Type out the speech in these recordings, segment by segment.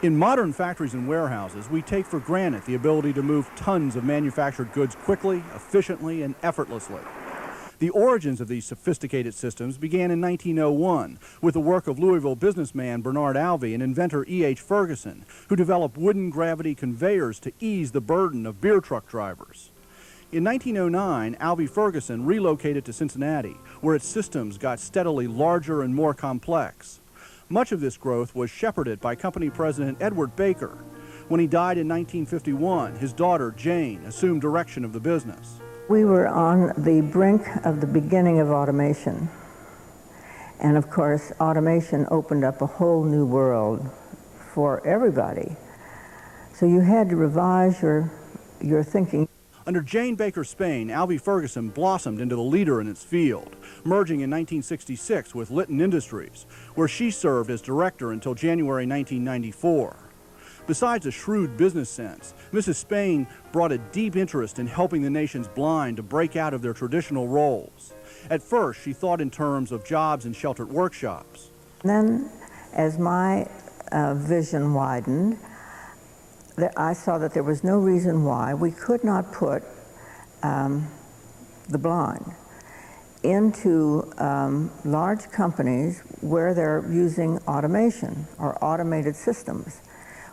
In modern factories and warehouses, we take for granted the ability to move tons of manufactured goods quickly, efficiently, and effortlessly. The origins of these sophisticated systems began in 1901 with the work of Louisville businessman Bernard Alvey and inventor E.H. Ferguson, who developed wooden gravity conveyors to ease the burden of beer truck drivers. In 1909, Alvey Ferguson relocated to Cincinnati, where its systems got steadily larger and more complex. Much of this growth was shepherded by company president Edward Baker. When he died in 1951, his daughter, Jayne, assumed direction of the business. We were on the brink of the beginning of automation. And of course, automation opened up a whole new world for everybody. So you had to revise your thinking. Under Jayne Baker Spain, Alvey Ferguson blossomed into the leader in its field, merging in 1966 with Litton Industries, where she served as director until January 1994. Besides a shrewd business sense, Mrs. Spain brought a deep interest in helping the nation's blind to break out of their traditional roles. At first, she thought in terms of jobs in sheltered workshops. Then, as my vision widened, I saw that there was no reason why we could not put the blind into large companies where they're using automation or automated systems,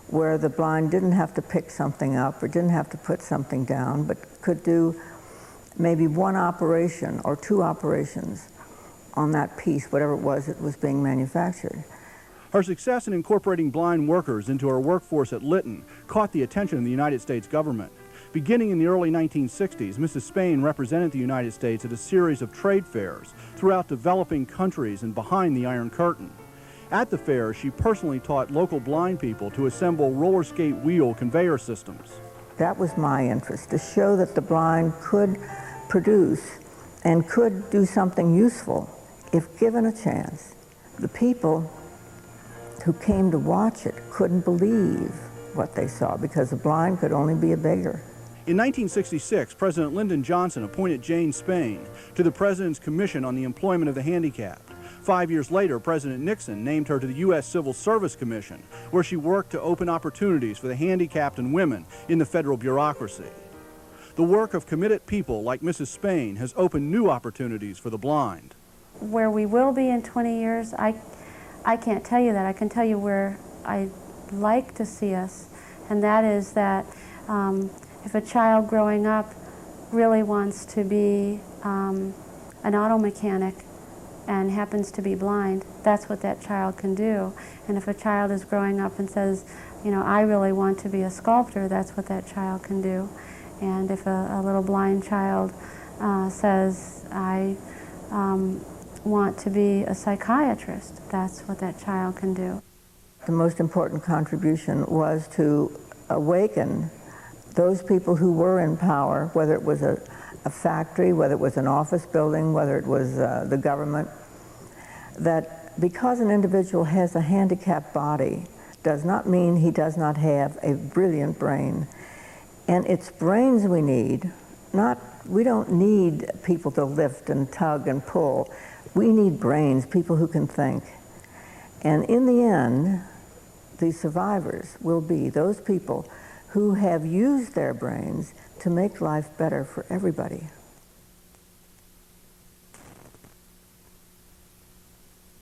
where the blind didn't have to pick something up or didn't have to put something down, but could do maybe one operation or two operations on that piece, whatever it was that was being manufactured. Her success in incorporating blind workers into her workforce at Litton caught the attention of the United States government. Beginning in the early 1960s, Mrs. Spain represented the United States at a series of trade fairs throughout developing countries and behind the Iron Curtain. At the fair, she personally taught local blind people to assemble roller skate wheel conveyor systems. That was my interest, to show that the blind could produce and could do something useful if given a chance. The people who came to watch it couldn't believe what they saw because the blind could only be a beggar. In 1966, President Lyndon Johnson appointed Jayne Spain to the President's Commission on the Employment of the Handicapped. 5 years later, President Nixon named her to the U.S. Civil Service Commission, where she worked to open opportunities for the handicapped and women in the federal bureaucracy. The work of committed people like Mrs. Spain has opened new opportunities for the blind. Where we will be in 20 years, I can't tell you that. I can tell you where I'd like to see us, and that is that if a child growing up really wants to be an auto mechanic and happens to be blind, that's what that child can do. And if a child is growing up and says, you know, I really want to be a sculptor, that's what that child can do. And if a little blind child says, I want to be a psychiatrist, that's what that child can do. The most important contribution was to awaken those people who were in power, whether it was a factory, whether it was an office building, whether it was the government, that because an individual has a handicapped body does not mean he does not have a brilliant brain. And it's brains we need, we don't need people to lift and tug and pull. We need brains, people who can think. And in the end, the survivors will be those people who have used their brains to make life better for everybody.